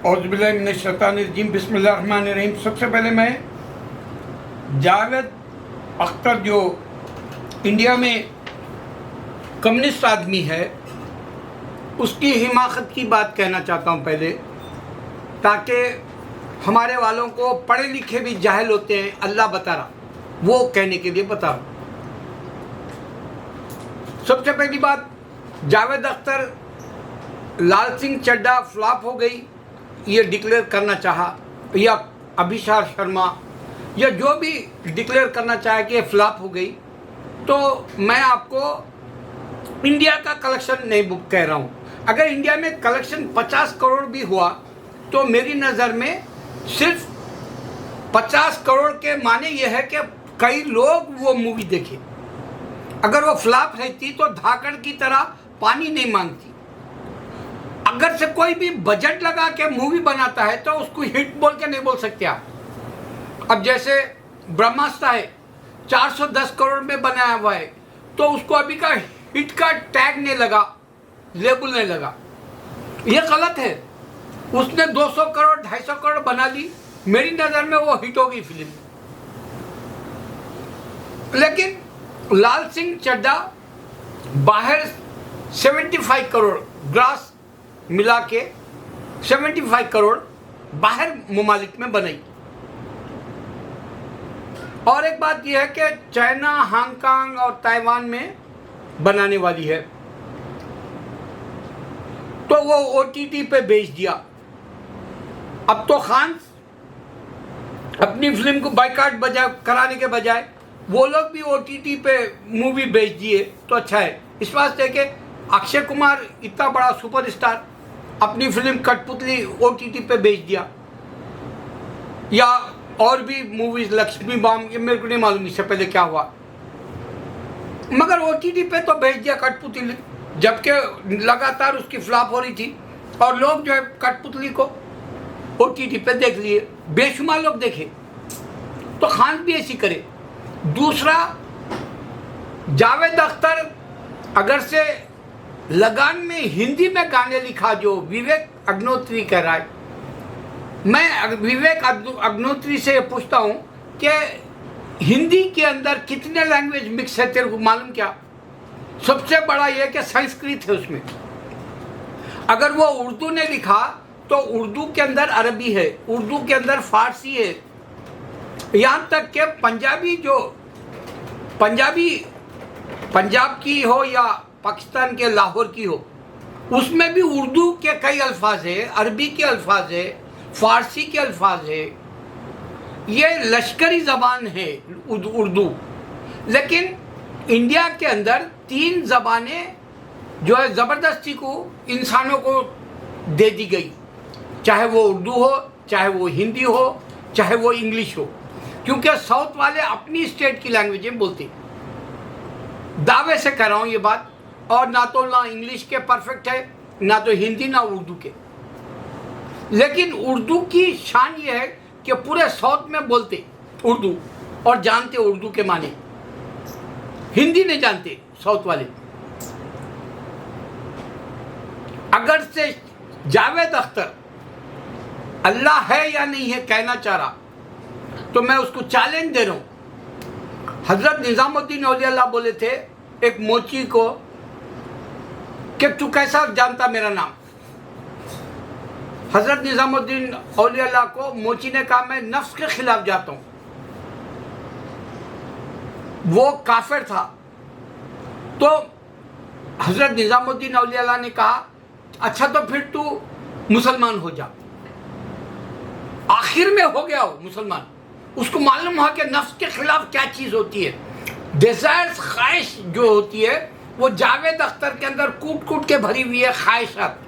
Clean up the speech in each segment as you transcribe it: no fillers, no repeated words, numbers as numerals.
औज़ुबिल्लाहिमिनश्शैतानिर्रजीम बिस्मिल्लाहिर्रहमानिर्रहीम। सबसे पहले मैं जावेद अख्तर जो इंडिया में कम्युनिस्ट आदमी है उसकी हिमाकत की बात कहना चाहता हूँ पहले, ताकि हमारे वालों को पढ़े लिखे भी जाहिल होते हैं, अल्लाह बता रहा, वो कहने के लिए बता रहा। सबसे पहली बात, जावेद अख्तर लाल सिंह चड्ढा फ्लॉप हो गई ये डिक्लेयर करना चाहा, या अभिषार शर्मा या जो भी डिक्लेयर करना चाहे कि फ्लॉप हो गई, तो मैं आपको इंडिया का कलेक्शन नहीं बुक कह रहा हूँ। अगर इंडिया में कलेक्शन 50 करोड़ भी हुआ तो मेरी नज़र में सिर्फ 50 करोड़ के माने यह है कि कई लोग वो मूवी देखे। अगर वो फ्लॉप रहती तो धाकड़ की तरह पानी नहीं मांगती। अगर से कोई भी बजट लगा के मूवी बनाता है तो उसको हिट बोल के नहीं बोल सकते आप। अब जैसे ब्रह्मास्त्र है 410 करोड़ में बनाया हुआ है, तो उसको अभी का हिट का टैग नहीं लगा, लेबल नहीं लगा, ये गलत है। उसने 200 करोड़ 250 करोड़ बना ली, मेरी नज़र में वो हिट होगी फिल्म। लेकिन लाल सिंह चड्ढा बाहर 75 करोड़ ग्रास मिला के 75 करोड़ बाहर ममालिक में बनाई। और एक बात यह है कि चाइना, हांगकांग और ताइवान में बनाने वाली है, तो वो OTT पे बेच दिया। अब तो खान अपनी फिल्म को बाइकाट कराने के बजाय वो लोग भी OTT पे मूवी बेच दिए, तो अच्छा है। इस वास्ते कि अक्षय कुमार इतना बड़ा सुपरस्टार अपनी फिल्म कठपुतली OTT पे बेच दिया, या और भी मूवीज लक्ष्मी बॉम्ब, ये मेरे को नहीं मालूम इससे पहले क्या हुआ, मगर OTT पे तो बेच दिया कठपुतली, जबकि लगातार उसकी फ्लॉप हो रही थी और लोग जो है कठपुतली को OTT पे देख लिए, बेशुमार लोग देखे। तो खान भी ऐसी करे। दूसरा, जावेद अख्तर अगर से लगान में हिंदी में गाने लिखा जो विवेक अग्निहोत्री कह रहा है, मैं विवेक अग्निहोत्री से पूछता हूँ कि हिंदी के अंदर कितने लैंग्वेज मिक्स है, तेरे को मालूम क्या? सबसे बड़ा यह कि संस्कृत है उसमें। अगर वो उर्दू ने लिखा तो उर्दू के अंदर अरबी है, उर्दू के अंदर फारसी है, यहाँ तक कि पंजाब की हो या पाकिस्तान के लाहौर की हो, उसमें भी उर्दू के कई अल्फाज है, अरबी के अल्फाज है, फारसी के अल्फाज है। ये लश्करी ज़बान है उर्दू। लेकिन इंडिया के अंदर 3 ज़बानें जो है ज़बरदस्ती को इंसानों को दे दी गई, चाहे वो उर्दू हो, चाहे वो हिंदी हो, चाहे वो इंग्लिश हो, क्योंकि साउथ वाले अपनी स्टेट की लैंग्वेजें बोलते। दावे से कह रहा हूँ ये बात। और ना इंग्लिश के परफेक्ट है, ना तो हिंदी, ना उर्दू के। लेकिन उर्दू की शान ये है कि पूरे साउथ में बोलते उर्दू और जानते उर्दू के माने, हिंदी नहीं जानते साउथ वाले। अगर से जावेद अख्तर अल्लाह है या नहीं है कहना चाह रहा, तो मैं उसको चैलेंज दे रहा हूं। हजरत निजामुद्दीन औलिया बोले थे एक मोची को कि तू कैसा जानता मेरा नाम? हजरत निजामुद्दीन औलिया को मोची ने कहा मैं नफ्स के खिलाफ जाता हूं। वो काफिर था, तो हजरत निजामुद्दीन औलिया ने कहा अच्छा तो फिर तू मुसलमान हो जा। आखिर में हो गया वो मुसलमान। उसको मालूम हुआ कि नफ्स के खिलाफ क्या चीज़ होती है। डिज़ायर्स, ख्वाहिश जो होती है वो जावेद अख्तर के अंदर कूट कूट के भरी हुई है, ख्वाहिशात।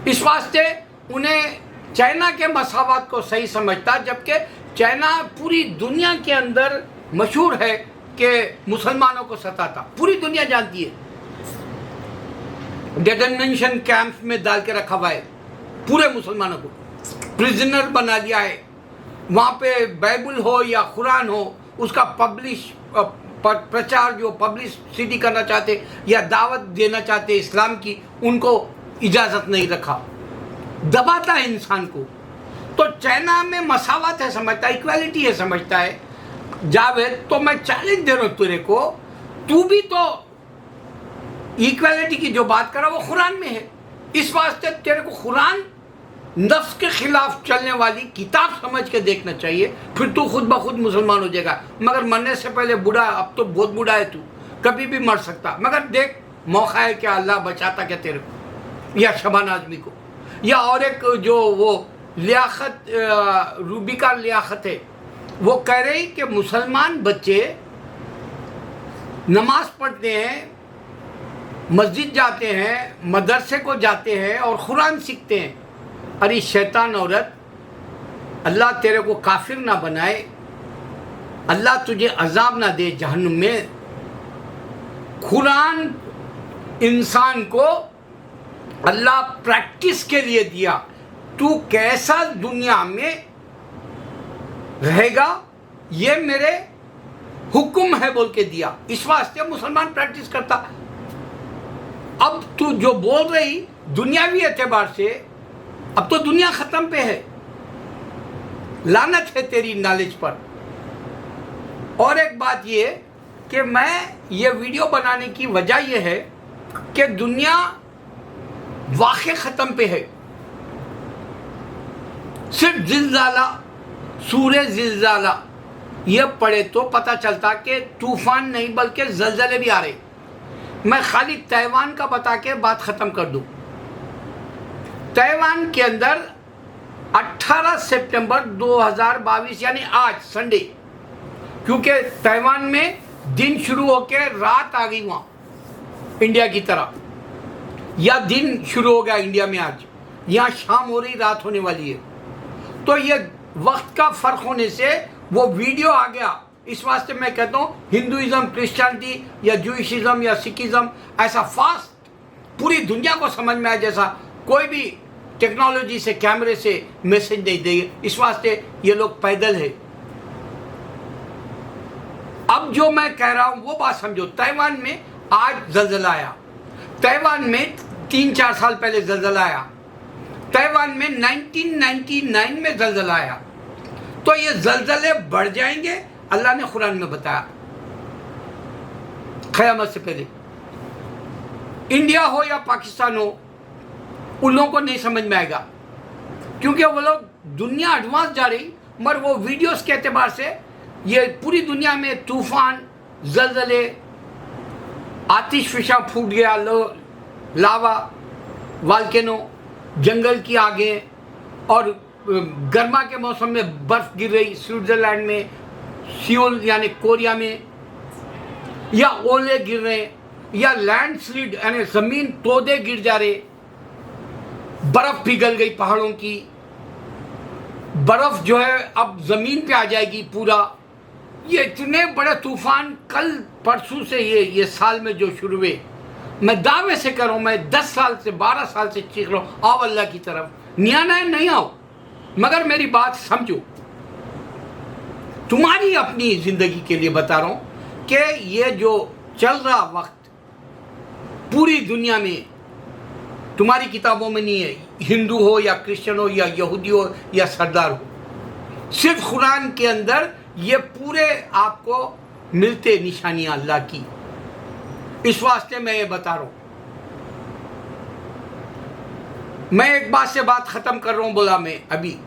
इस वास्ते उन्हें चाइना के मसावात को सही समझता, जबकि चाइना पूरी दुनिया के अंदर मशहूर है कि मुसलमानों को सताता, पूरी दुनिया जानती है। डिटेंशन कैंप्स में डाल के रखा हुआ है पूरे मुसलमानों को, प्रिजनर बना लिया है। वहाँ पे बाइबल हो या कुरान हो, उसका प्रचार जो पब्लिसिटी करना चाहते या दावत देना चाहते इस्लाम की, उनको इजाज़त नहीं रखा। दबाता है इंसान को। तो चाइना में मसावत है समझता है, इक्वालिटी है समझता है। जावेद, तो मैं चैलेंज दे रहा हूँ तेरे को, तू भी तो इक्वालिटी की जो बात कर रहा वो कुरान में है। इस वास्ते तेरे को कुरान नफ्स के खिलाफ चलने वाली किताब समझ के देखना चाहिए, फिर तू खुद ब खुद मुसलमान हो जाएगा। मगर मरने से पहले बूढ़ा, अब तो बहुत बूढ़ा है तू, कभी भी मर सकता। मगर देख मौका है क्या, अल्लाह बचाता क्या तेरे को या शबान आजमी को। या और एक जो वो लियाकत, रूबिका लियाकत है, वो कह रही कि मुसलमान बच्चे नमाज पढ़ते हैं, मस्जिद जाते हैं, मदरसे को जाते हैं और कुरान सीखते हैं। अरे शैतान औरत, अल्लाह तेरे को काफिर ना बनाए, अल्लाह तुझे अजाब ना दे जहन्नुम में। कुरान इंसान को अल्लाह प्रैक्टिस के लिए दिया, तू कैसा दुनिया में रहेगा ये मेरे हुक्म है बोल के दिया। इस वास्ते मुसलमान प्रैक्टिस करता। अब तू जो बोल रही दुनियावी एतबार से, अब तो दुनिया खत्म पे है, लानत है तेरी नॉलेज पर। और एक बात ये कि मैं ये वीडियो बनाने की वजह यह है कि दुनिया वाक़ई ख़त्म पे है। सिर्फ जिल्ज़ाला, सूरे जिल्ज़ाला ये पढ़े तो पता चलता कि तूफ़ान नहीं बल्कि ज़लज़ले भी आ रहे। मैं खाली ताइवान का बता के बात ख़त्म कर दूँ। ताइवान के अंदर 18 सितंबर 2022 यानी आज संडे, क्योंकि ताइवान में दिन शुरू होकर रात आ गई वहाँ इंडिया की तरह, या दिन शुरू हो गया इंडिया में आज, यहाँ शाम हो रही रात होने वाली है। तो ये वक्त का फ़र्क होने से वो वीडियो आ गया। इस वास्ते मैं कहता हूँ हिंदुइज़्म, क्रिश्चियनिटी या जूइशिज़्म या सिखिज़्म ऐसा फास्ट पूरी दुनिया को समझ में आए जैसा कोई भी टेक्नोलॉजी से, कैमरे से मैसेज नहीं देंगे। इस वास्ते ये लोग पैदल है। अब जो मैं कह रहा हूँ वो बात समझो। ताइवान में आज ज़लज़ला आया, ताइवान में 3-4 साल पहले ज़लज़ला आया, ताइवान में 1999 में ज़लज़ला आया। तो ये ज़लज़ले बढ़ जाएंगे, अल्लाह ने कुरान में बताया क़यामत से पहले। इंडिया हो या पाकिस्तान हो, उन लोगों को नहीं समझ में आएगा, क्योंकि वो लोग दुनिया एडवांस जा रही, मगर वो वीडियोस के एतबार से ये पूरी दुनिया में तूफ़ान, ज़लज़ले, आतिशफ़िशा फूट गया, लावा, वाल्केनो, जंगल की आगे, और गर्मा के मौसम में बर्फ़ गिर रही स्विट्ज़रलैंड में, सियोल यानी कोरिया में, या ओले गिर रहे, या लैंडस्लाइड यानी ज़मीन तोदे गिर जा रहे, बर्फ़ पिघल गई पहाड़ों की, बर्फ़ जो है अब ज़मीन पे आ जाएगी पूरा। ये इतने बड़े तूफ़ान कल परसों से ये साल में जो शुरू हुए, मैं दावे से कर रहा हूँ, मैं 10 साल से 12 साल से चीख रहा हूँ, आओ अल्लाह की तरफ, नियाना है नहीं आओ, मगर मेरी बात समझो। तुम्हारी अपनी ज़िंदगी के लिए बता रहा हूँ कि ये जो चल रहा वक्त पूरी दुनिया में, तुम्हारी किताबों में नहीं है, हिंदू हो या क्रिश्चियन हो या यहूदी हो या सरदार हो, सिर्फ कुरान के अंदर ये पूरे आपको मिलते निशानियाँ अल्लाह की। इस वास्ते मैं ये बता रहा हूँ। मैं एक बात से बात ख़त्म कर रहा हूँ। बोला मैं अभी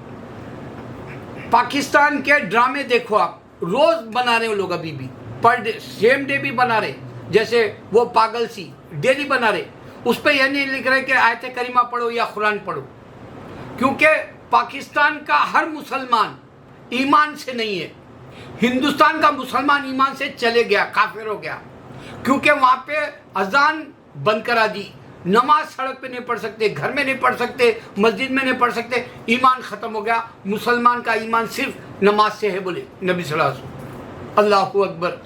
पाकिस्तान के ड्रामे देखो आप, रोज़ बना रहे हो लोग, अभी भी पर डे, सेम डे भी बना रहे, जैसे वो पागल सी डेली बना रहे। उस पर यह नहीं लिख रहे कि आयत करीमा पढ़ो या कुरान पढ़ो, क्योंकि पाकिस्तान का हर मुसलमान ईमान से नहीं है। हिंदुस्तान का मुसलमान ईमान से चले गया, काफिर हो गया, क्योंकि वहाँ पे अजान बंद करा दी, नमाज सड़क पे नहीं पढ़ सकते, घर में नहीं पढ़ सकते, मस्जिद में नहीं पढ़ सकते, ईमान ख़त्म हो गया। मुसलमान का ईमान सिर्फ नमाज से है, बोले नबी सल्लल्लाहु अलैहि वसल्लम। अल्लाहु अकबर।